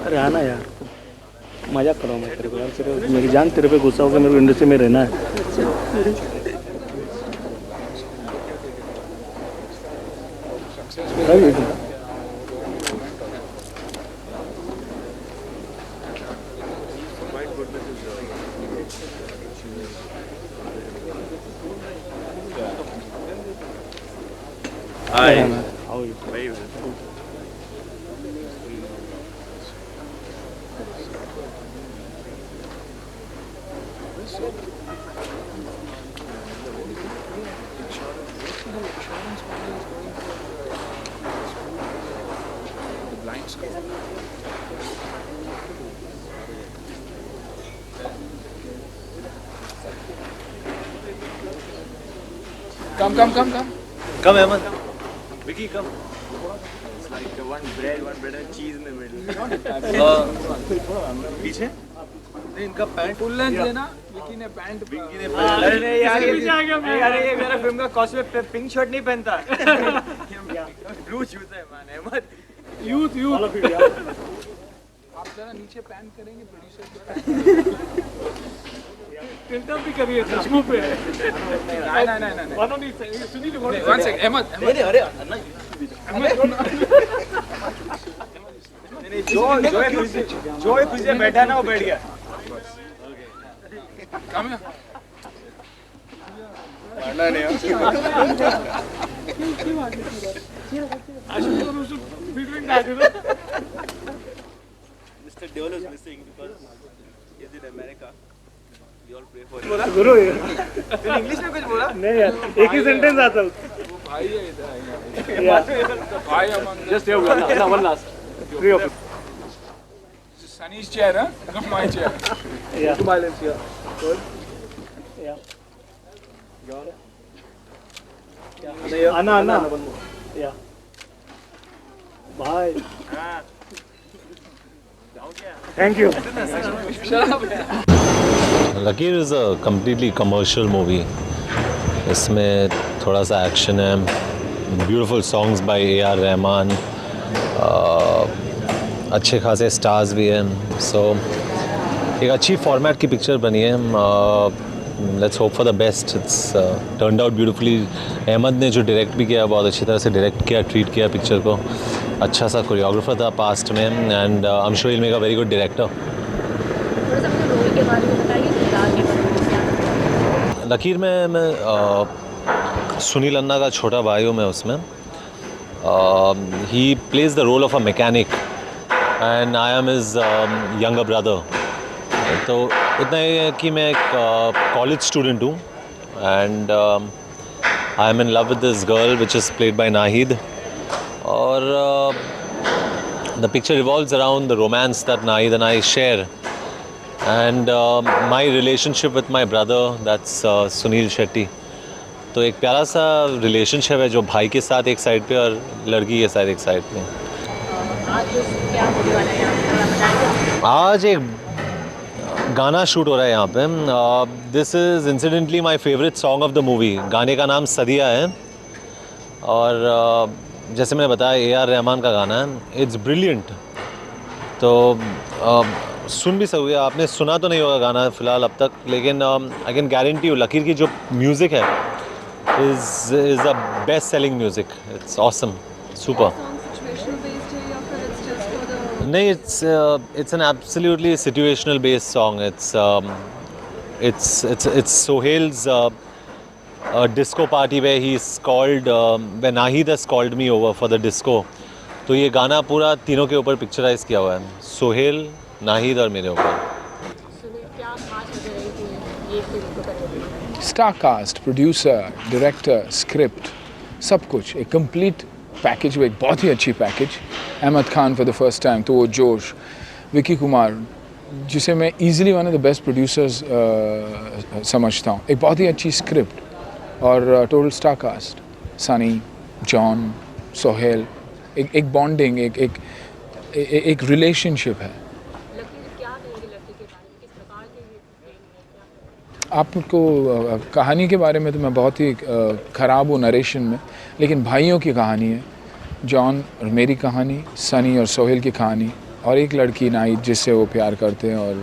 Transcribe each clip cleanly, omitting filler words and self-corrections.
अरे आना यार, मजाक कर रहा हूँ मैं तेरे को यार, तेरे मेरी जान तेरे पे गुस्सा होकर मेरे को इंडस्ट्री में रहना है। Hi. How are you? Very well. Come. Come, Ahmed. Vicky, come. It's like one bread and cheese in the middle. पीछे? नहीं इनका पैंट फुल लेंथ लेना। विकी ने पैंट अरे नहीं यार ये मेरा फिल्म का कॉस्ट्यूम पे पिंक शर्ट नहीं पहनता। ब्लू शूज है man अहमद। यूथ आप जरा नीचे पैन करेंगे प्रोड्यूसर टिल्ट अप भी करिए चश्मों पे। नहीं वन नहीं सुनील वन सेकंड अहमद अरे जो खुशी बैठा ना वो बैठ गया। कम है मारना नहीं Mr. Deol is missing because he's in America. We all pray for him. गुरु तूने इंग्लिश में कुछ बोला? नहीं यार, एक ही सेंटेंस आता है। भाई है इधर भाई हम Just here one last. Three of you. Sunny's chair, huh? Not my chair. Yeah. To balance here. Good. Yeah. Got it. Yeah. Anna. Yeah. Bye. Thank you. लकीर is a completely commercial movie. इसमें थोड़ा सा action है, beautiful songs by A R Rahman, अच्छे खासे stars भी हैं। सो एक अच्छी फॉर्मेट की पिक्चर बनी है। Let's hope for the best. It's turned out beautifully. Ahmed ने जो डायरेक्ट भी किया, बहुत अच्छी तरह से डायरेक्ट किया, ट्रीट किया पिक्चर को। अच्छा सा कोरियोग्राफर था पास्ट में, and I am sure he will make a very good director. लकीर में मैं सुनील अन्ना का छोटा भाई हूँ मैं उसमें। He plays the role of a mechanic and I am his younger brother. तो इतना ही है कि मैं एक कॉलेज स्टूडेंट हूँ and I am in love with this girl which is played by Nahid. और the picture revolves around the romance that Nahid and I share and my relationship with my brother, that's Sunil Shetty. तो एक प्यारा सा relationship है जो भाई के साथ एक साइड पे और लड़की के साथ एक साइड पे। आज एक गाना शूट हो रहा है यहाँ पे। This is incidentally my favourite song of the movie. गाने का नाम सदिया है और जैसे मैंने बताया ए आर रहमान का गाना है। It's brilliant. तो सुन भी सकोगे, आपने सुना तो नहीं होगा गाना फ़िलहाल अब तक, लेकिन आई कैन गारंटी यू लकीर की जो म्यूज़िक है is the best selling music. It's awesome, super. नहीं, it's an absolutely situational based song. It's Sohail's disco party way he is called when Nahid has called me over for the disco. तो ये गाना पूरा तीनों के ऊपर पिक्चराइज किया हुआ है, सोहेल, नाहिद और मेरे ऊपर। Star cast, producer, director, script, सब कुछ एक कंप्लीट पैकेज में, एक बहुत ही अच्छी package. Ahmed Khan for the first time, तो वो जोश। विकी कुमार, जिसे मैं easily one of the best producers समझता हूँ। एक बहुत ही अच्छी स्क्रिप्ट और total star cast. Sunny, John, Sohail, एक बॉन्डिंग, एक रिलेशनशिप है। आपको कहानी के बारे में तो मैं बहुत ही ख़राब हूँ नरेशन में, लेकिन भाइयों की कहानी है जॉन और मेरी कहानी, सनी और सोहेल की कहानी, और एक लड़की नाइट जिससे वो प्यार करते हैं। और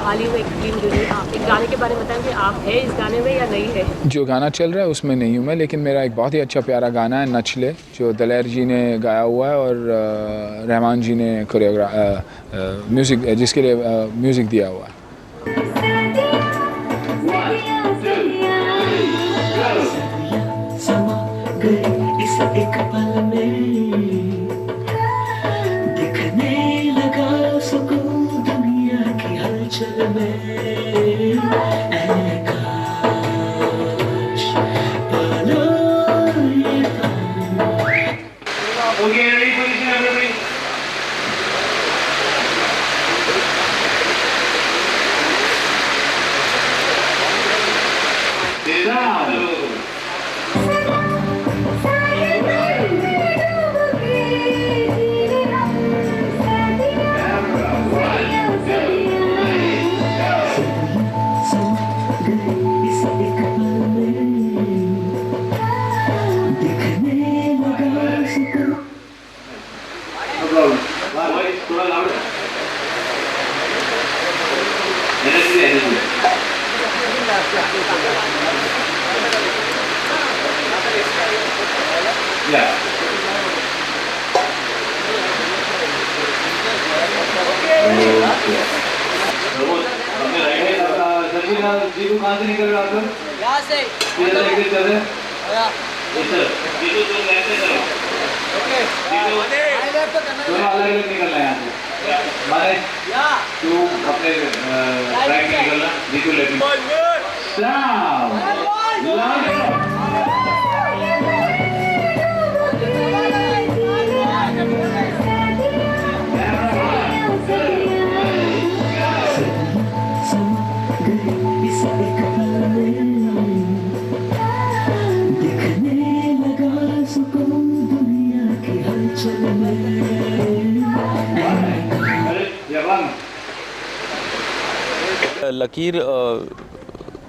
हाल ही में एक फिल्म जुड़ी, आप एक गाने के बारे में बताएंगे, आप है इस गाने में या नहीं है? जो गाना चल रहा है उसमें नहीं हूँ मैं, लेकिन मेरा एक बहुत ही अच्छा प्यारा गाना है नचले, जो दलेर जी ने गाया हुआ है और रहमान जी ने म्यूज़िक, जिसके लिए म्यूज़िक दिया हुआ है। एक पल में दिखने लगा सुकून दुनिया की हलचल में, ऐ काश पालो ये पल। Okay, ready position everybody. थोड़ा लाउड जी को कहाँ से निकल रहे आप लोग? यहाँ से चल रहे दोनों अलग अलग निकलना है यहाँ से। माने तू अपने राइट में निकलना, जीतू लेफ्ट में।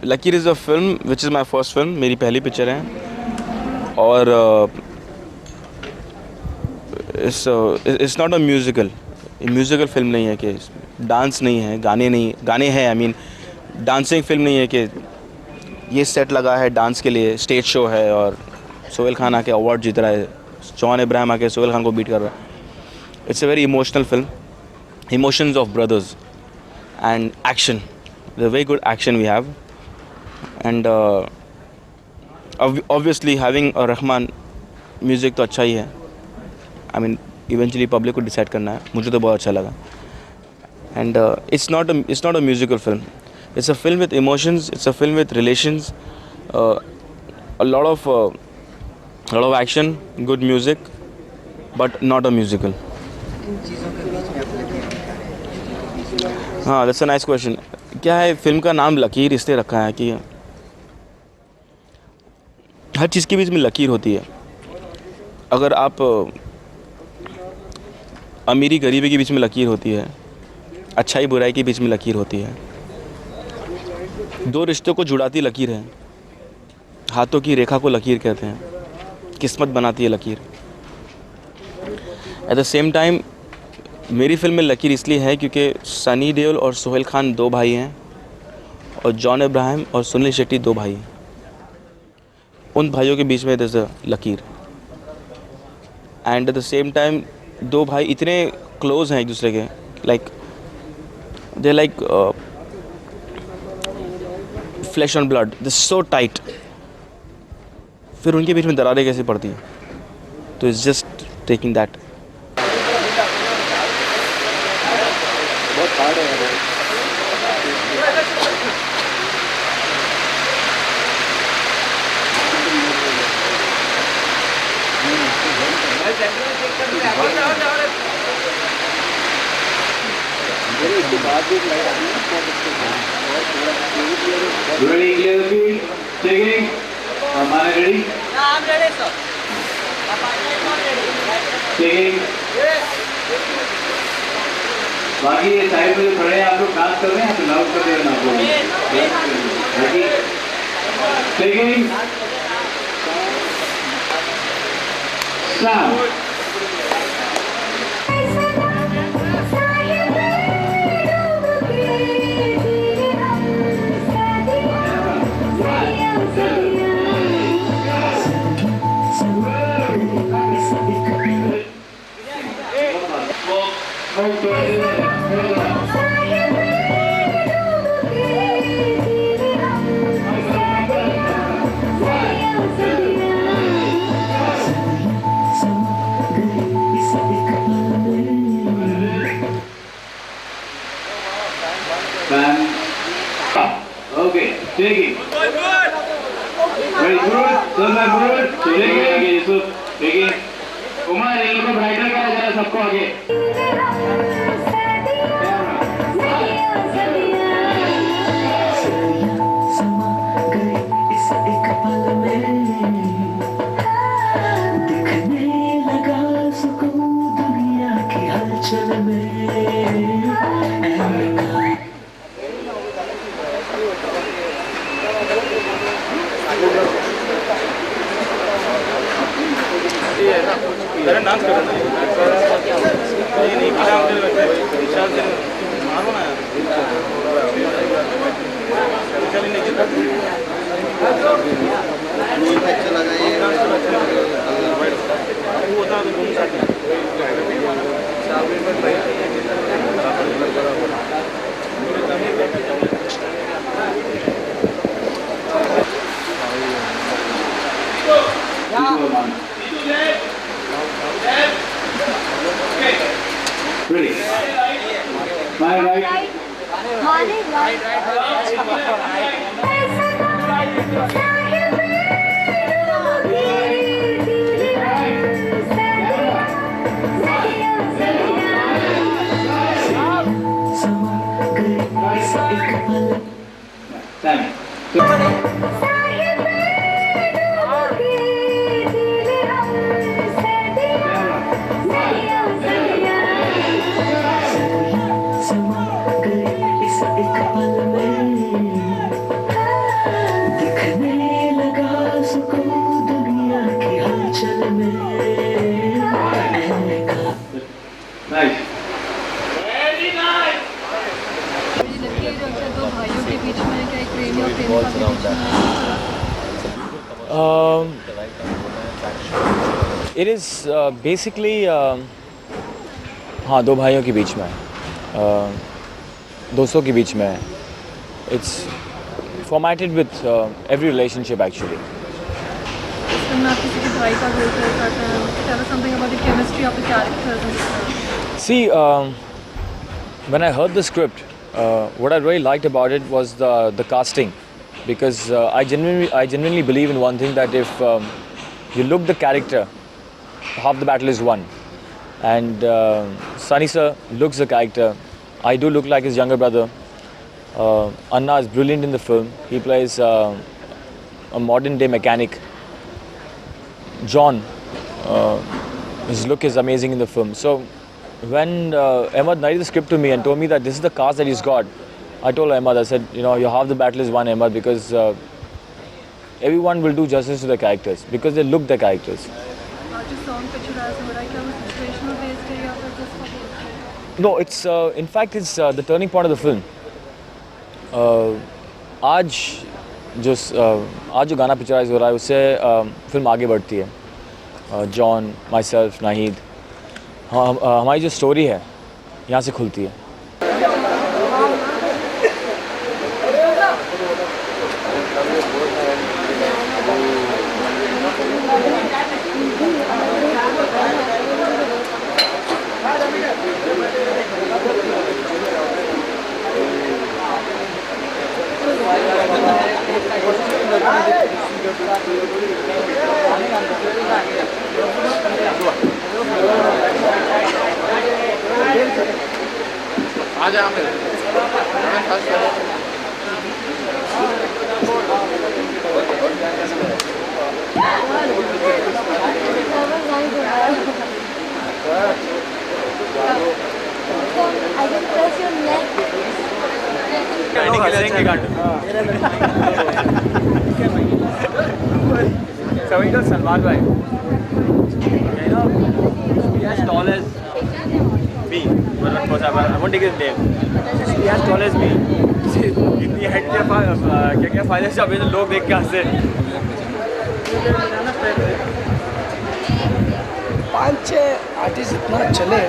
लकीर is a film which is my first film, मेरी पहली पिक्चर है। और it's not a musical film नहीं है कि डांस नहीं है, गाने हैं, आई मीन डांसिंग फिल्म नहीं है कि ये सेट लगा है डांस के लिए, स्टेज शो है और सोहेल खान आके अवार्ड जीत रहा है, जॉन इब्राहिम आके सोहेल खान को बीट कर रहा है। It's a very emotional film, emotions of brothers and action, the very good action we have, and obviously having a Rahman music तो अच्छा ही है। I mean eventually public को decide करना है, मुझे तो बहुत अच्छा लगा। And it's not a musical film, it's a film with emotions, it's a film with relations, a lot of action, good music, but not a musical. हाँ, that's a nice question. क्या है, फिल्म का नाम लकीर इसलिए रखा है कि हर चीज़ के बीच में लकीर होती है। अगर आप अमीरी गरीबी के बीच में लकीर होती है, अच्छाई बुराई के बीच में लकीर होती है, दो रिश्तों को जुड़ाती लकीर है, हाथों की रेखा को लकीर कहते हैं, किस्मत बनाती है लकीर। एट द सेम टाइम मेरी फिल्म में लकीर इसलिए है क्योंकि सनी देओल और सोहेल खान दो भाई हैं और जॉन इब्राहिम और सुनील शेट्टी दो भाई हैं। उन भाइयों के बीच में there's a लकीर, and at the same time दो भाई इतने क्लोज हैं एक दूसरे के, like they like flash on blood, they so tight. फिर उनके बीच में दरारें कैसे पड़ती हैं, तो it's just taking that. Ready, clear the field, checking. Mane ready? Yeah, I'm ready, sir. Checking. बाकी ये साइड में जो खड़े हैं आप लोग डांस कर रहे हैं तो लाउड कर देना आप लोग। Ready? Checking. Okay, taking. Very good. Super good. Taking आगे यूसुफ. Taking. उमर ये लोग ब्राइडल का जरा सबको आगे. डांस कर नहीं पता मुझे लगता है विशाल से मारो ना विशाल नहीं जीता चला गया वो होता तो घूम सकते Ready. My right. Morning, right. It is basically हाँ दो भाइयों के बीच में दोस्तों के बीच में it's formatted with every relationship actually. इसमें आप किसी के भाई का रोल प्ले करते हैं. Tell us something about the chemistry of the characters. See, when I heard the script, what I really liked about it was the casting, because I genuinely believe in one thing, that if you look the character, half the battle is won. And Sunny sir looks the character. I do look like his younger brother. Anna is brilliant in the film. He plays a modern day mechanic. John, his look is amazing in the film. So when Ahmed narrated the script to me and told me that this is the cast that he's got, I told Ahmed, I said, you know, your half the battle is won, Ahmed, because everyone will do justice to the characters, because they look the characters. No, it's in fact it's the turning point of the film. आज जो गाना picturise हो रहा है उससे film आगे बढ़ती है. जॉन, माई सेल्फ, नाहिद, हमारी जो स्टोरी है यहाँ से खुलती है. I can press your neck. हंसेंगे काट Savita Salman Bhai. You know, he as tall as me. Well, of course, I won't take his name. He as tall as me. इतनी हाइट के क्या फायदा से अभी तो लोग देख के हंसे. 5-6 आर्टिस्ट इतना चले